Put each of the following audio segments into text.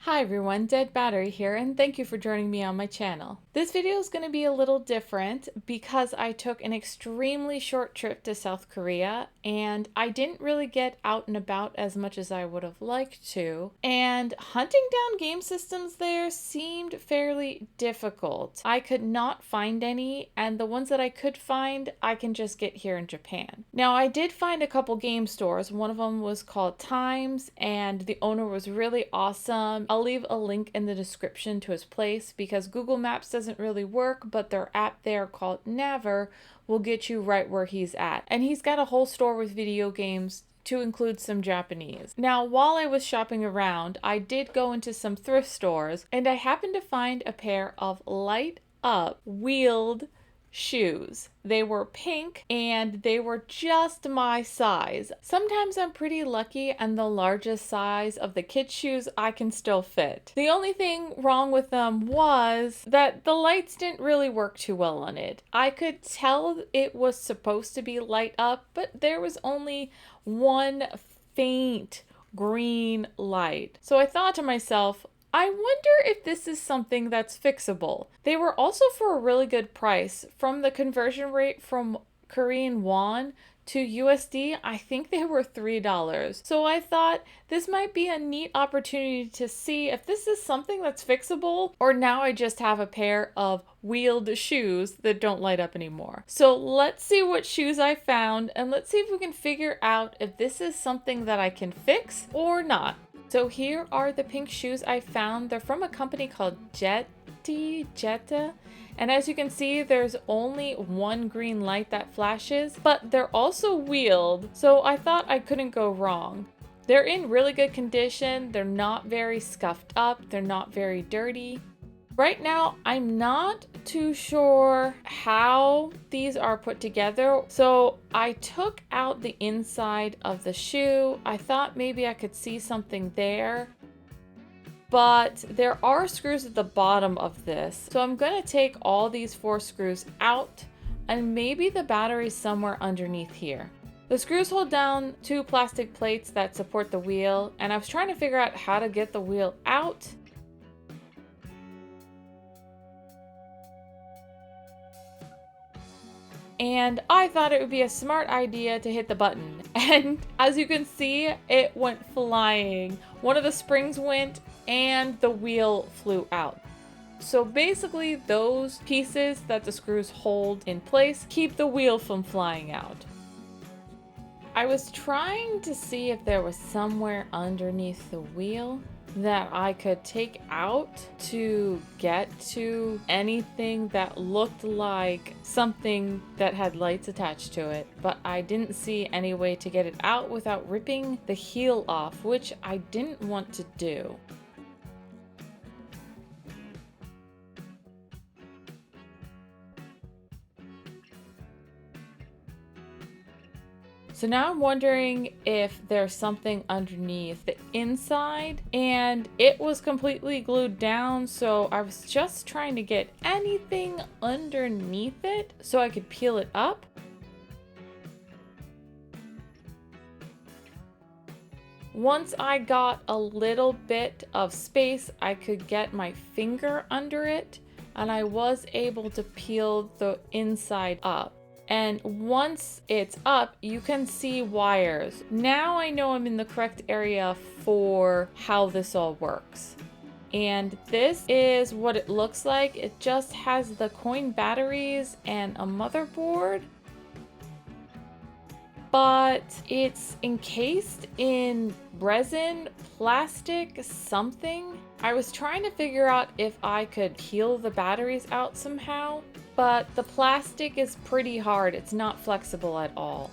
Hi everyone, Dead Battery here, and thank you for joining me on my channel. This video is going to be a little different because I took an extremely short trip to South Korea and I didn't really get out and about as much as I would have liked to, and hunting down game systems there seemed fairly difficult. I could not find any, and the ones that I could find, I can just get here in Japan. Now, I did find a couple game stores. One of them was called Timez, and the owner was really awesome. I'll leave a link in the description to his place because Google Maps doesn't really work, but their app there called Naver will get you right where he's at. And he's got a whole store with video games to include some Japanese. Now, while I was shopping around, I did go into some thrift stores and I happened to find a pair of light up wheeled shoes. They were pink and they were just my size. Sometimes I'm pretty lucky and the largest size of the kids' shoes I can still fit. The only thing wrong with them was that the lights didn't really work too well on it. I could tell it was supposed to be light up, but there was only one faint green light. So I thought to myself, I wonder if this is something that's fixable. They were also for a really good price. From the conversion rate from Korean won to USD, I think they were $3. So I thought this might be a neat opportunity to see if this is something that's fixable, or now I just have a pair of wheeled shoes that don't light up anymore. So let's see what shoes I found, and let's see if we can figure out if this is something that I can fix or not. So here are the pink shoes I found. They're from a company called Jetta. And as you can see, there's only one green light that flashes, but they're also wheeled. So I thought I couldn't go wrong. They're in really good condition. They're not very scuffed up. They're not very dirty. Right now, I'm not too sure how these are put together. So I took out the inside of the shoe. I thought maybe I could see something there, but there are screws at the bottom of this. So I'm gonna take all these 4 screws out, and maybe the battery's somewhere underneath here. The screws hold down 2 plastic plates that support the wheel, and I was trying to figure out how to get the wheel out. And I thought it would be a smart idea to hit the button. And as you can see, it went flying. One of the springs went and the wheel flew out. So basically, those pieces that the screws hold in place keep the wheel from flying out. I was trying to see if there was somewhere underneath the wheel that I could take out to get to anything that looked like something that had lights attached to it, but I didn't see any way to get it out without ripping the heel off, which I didn't want to do. So now I'm wondering if there's something underneath the inside, and it was completely glued down, so I was just trying to get anything underneath it so I could peel it up. Once I got a little bit of space, I could get my finger under it, and I was able to peel the inside up. And once it's up, you can see wires. Now I know I'm in the correct area for how this all works. And this is what it looks like. It just has the coin batteries and a motherboard, but it's encased in resin, plastic, something. I was trying to figure out if I could peel the batteries out somehow, but the plastic is pretty hard. It's not flexible at all.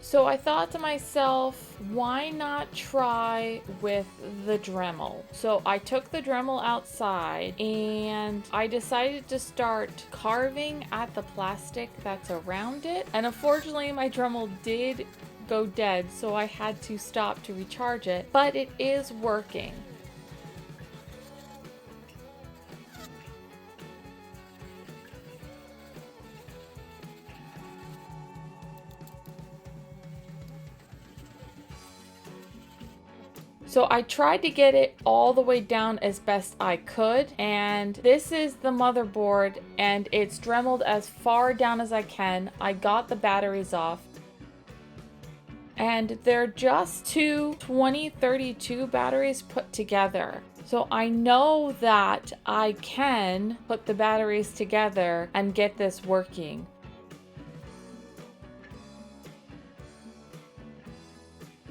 So I thought to myself, why not try with the Dremel? So I took the Dremel outside and I decided to start carving at the plastic that's around it. And unfortunately, my Dremel did go dead, so I had to stop to recharge it, but it is working. So I tried to get it all the way down as best I could, and this is the motherboard, and it's dremeled as far down as I can. I got the batteries off, and they're just two 2032 batteries put together. So I know that I can put the batteries together and get this working.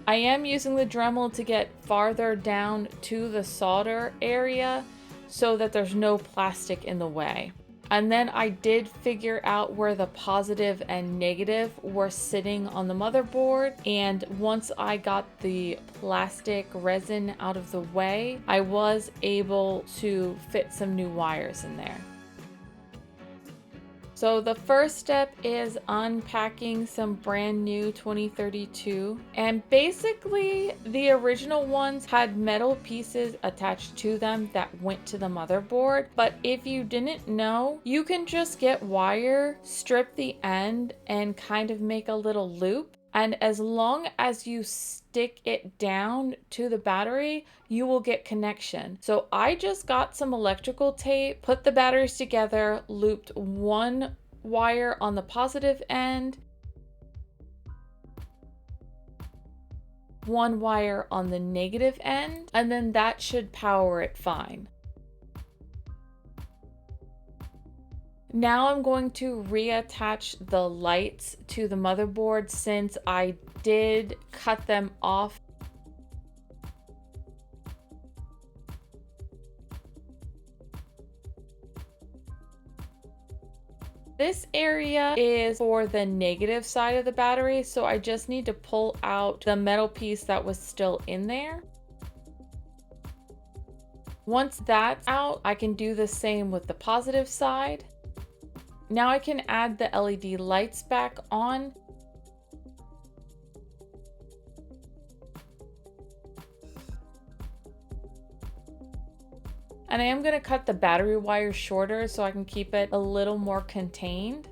I am using the Dremel to get farther down to the solder area so that there's no plastic in the way. And then I did figure out where the positive and negative were sitting on the motherboard. And once I got the plastic resin out of the way, I was able to fit some new wires in there. So the first step is unpacking some brand new 2032, and basically the original ones had metal pieces attached to them that went to the motherboard. But if you didn't know, you can just get wire, strip the end, and kind of make a little loop. And as long as you stick it down to the battery, you will get connection. So I just got some electrical tape, put the batteries together, looped one wire on the positive end, one wire on the negative end, and then that should power it fine. Now I'm going to reattach the lights to the motherboard since I did cut them off. This area is for the negative side of the battery, so I just need to pull out the metal piece that was still in there. Once that's out, I can do the same with the positive side. Now I can add the LED lights back on. And I am going to cut the battery wire shorter so I can keep it a little more contained.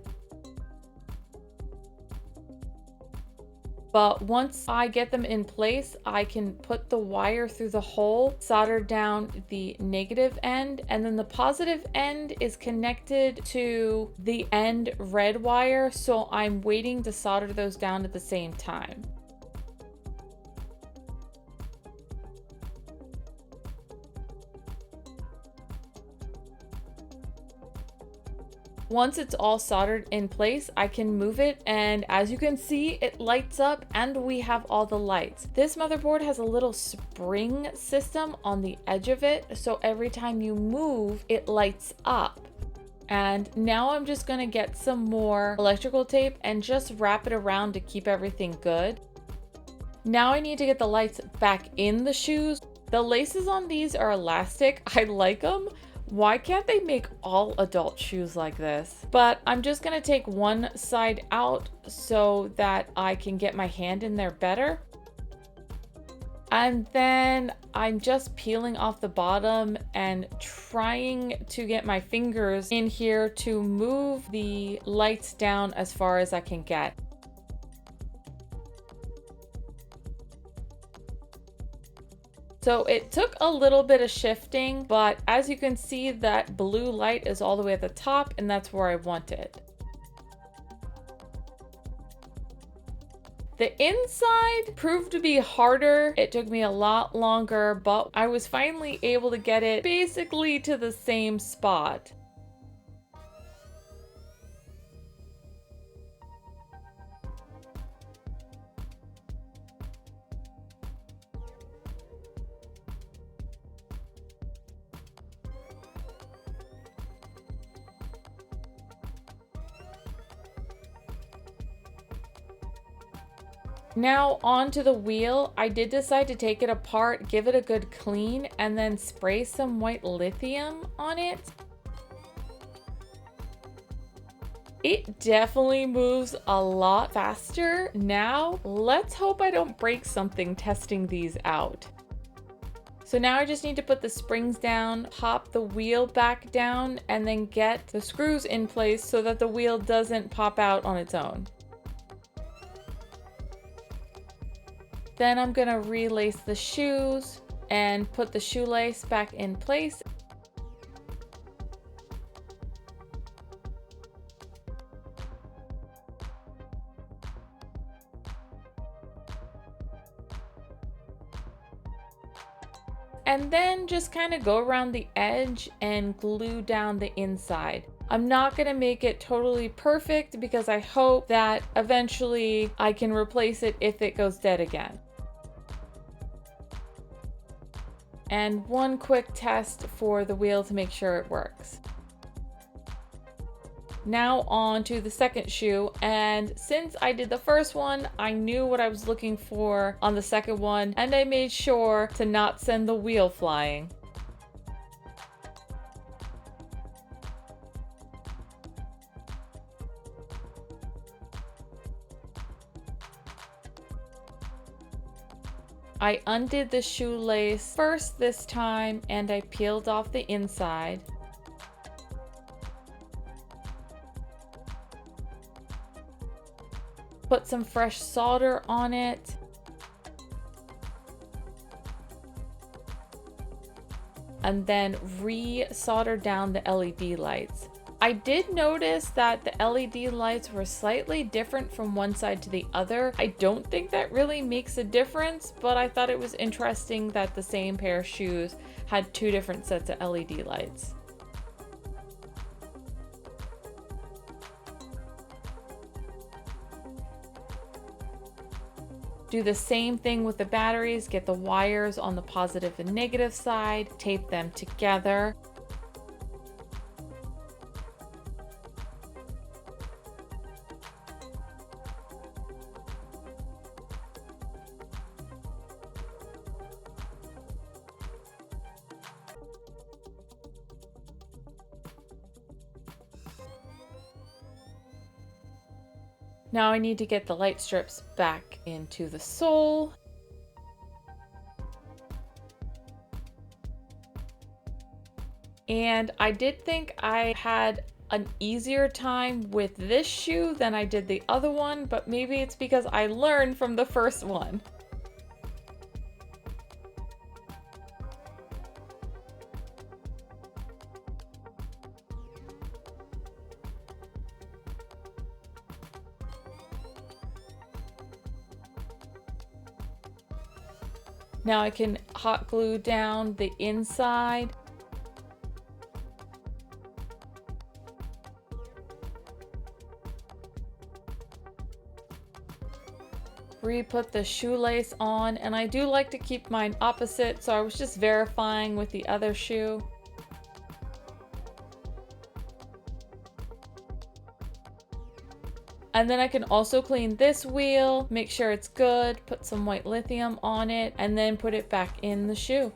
But once I get them in place, I can put the wire through the hole, solder down the negative end, and then the positive end is connected to the end red wire, so I'm waiting to solder those down at the same time. Once it's all soldered in place, I can move it, and as you can see, it lights up and we have all the lights. This motherboard has a little spring system on the edge of it, so every time you move, it lights up. And now I'm just gonna get some more electrical tape and just wrap it around to keep everything good. Now I need to get the lights back in the shoes. The laces on these are elastic. I like them. Why can't they make all adult shoes like this? But I'm just gonna take one side out so that I can get my hand in there better. And then I'm just peeling off the bottom and trying to get my fingers in here to move the lights down as far as I can get. So it took a little bit of shifting, but as you can see, that blue light is all the way at the top, and that's where I want it. The inside proved to be harder. It took me a lot longer, but I was finally able to get it basically to the same spot. Now onto the wheel. I did decide to take it apart, give it a good clean, and then spray some white lithium on it. It definitely moves a lot faster now. Let's hope I don't break something testing these out. So now I just need to put the springs down, pop the wheel back down, and then get the screws in place so that the wheel doesn't pop out on its own. Then I'm gonna relace the shoes and put the shoelace back in place. And then just kind of go around the edge and glue down the inside. I'm not going to make it totally perfect because I hope that eventually I can replace it if it goes dead again. And one quick test for the wheel to make sure it works. Now on to the second shoe, and since I did the first one, I knew what I was looking for on the second one, and I made sure to not send the wheel flying. I undid the shoelace first this time, and I peeled off the inside. Put some fresh solder on it. And then re-solder down the LED lights. I did notice that the LED lights were slightly different from one side to the other. I don't think that really makes a difference, but I thought it was interesting that the same pair of shoes had two different sets of LED lights. Do the same thing with the batteries, get the wires on the positive and negative side, tape them together. Now I need to get the light strips back into the sole. And I did think I had an easier time with this shoe than I did the other one, but maybe it's because I learned from the first one. Now I can hot glue down the inside. Re-put the shoelace on, and I do like to keep mine opposite, so I was just verifying with the other shoe. And then I can also clean this wheel, make sure it's good, put some white lithium on it, and then put it back in the shoe.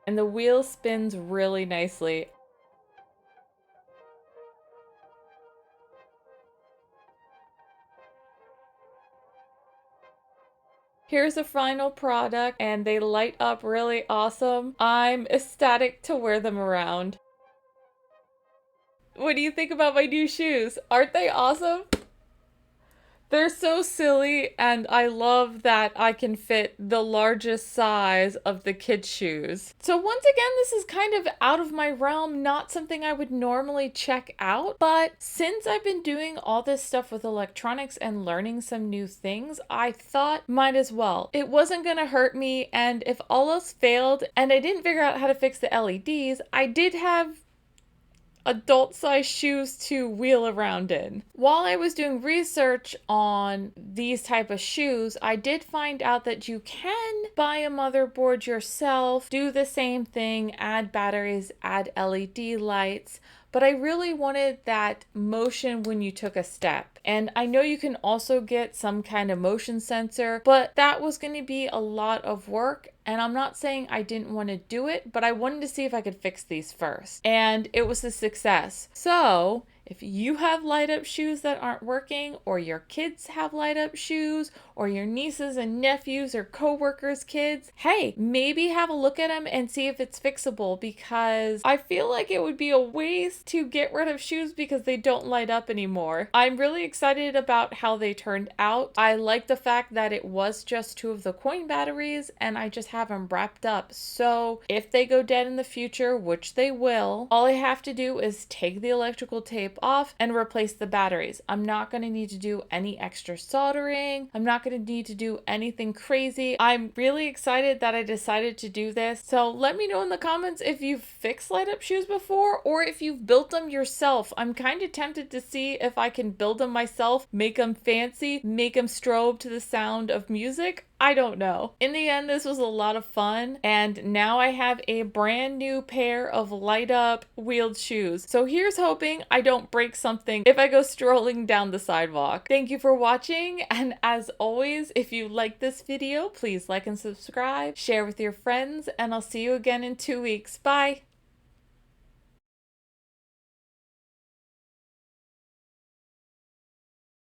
And the wheel spins really nicely. Here's the final product, and they light up really awesome. I'm ecstatic to wear them around. What do you think about my new shoes? Aren't they awesome? They're so silly, and I love that I can fit the largest size of the kids' shoes. So once again, this is kind of out of my realm, not something I would normally check out, but since I've been doing all this stuff with electronics and learning some new things, I thought might as well. It wasn't gonna hurt me, and if all else failed and I didn't figure out how to fix the LEDs, I did have adult-sized shoes to wheel around in. While I was doing research on these type of shoes, I did find out that you can buy a motherboard yourself, do the same thing, add batteries, add LED lights, but I really wanted that motion when you took a step. And I know you can also get some kind of motion sensor, but that was going to be a lot of work. And I'm not saying I didn't want to do it, but I wanted to see if I could fix these first. And it was a success. So If you have light up shoes that aren't working, or your kids have light up shoes, or your nieces and nephews or coworkers' kids, hey, maybe have a look at them and see if it's fixable, because I feel like it would be a waste to get rid of shoes because they don't light up anymore. I'm really excited about how they turned out. I like the fact that it was just 2 of the coin batteries and I just have them wrapped up. So if they go dead in the future, which they will, all I have to do is take the electrical tape off and replace the batteries. I'm not going to need to do any extra soldering. I'm not going to need to do anything crazy. I'm really excited that I decided to do this. So let me know in the comments if you've fixed light up shoes before, or if you've built them yourself. I'm kind of tempted to see if I can build them myself, make them fancy, make them strobe to the sound of music. I don't know. In the end, this was a lot of fun, and now I have a brand new pair of light up wheeled shoes. So here's hoping I don't break something if I go strolling down the sidewalk. Thank you for watching, and as always, if you like this video, please like and subscribe, share with your friends, and I'll see you again in 2 weeks. Bye!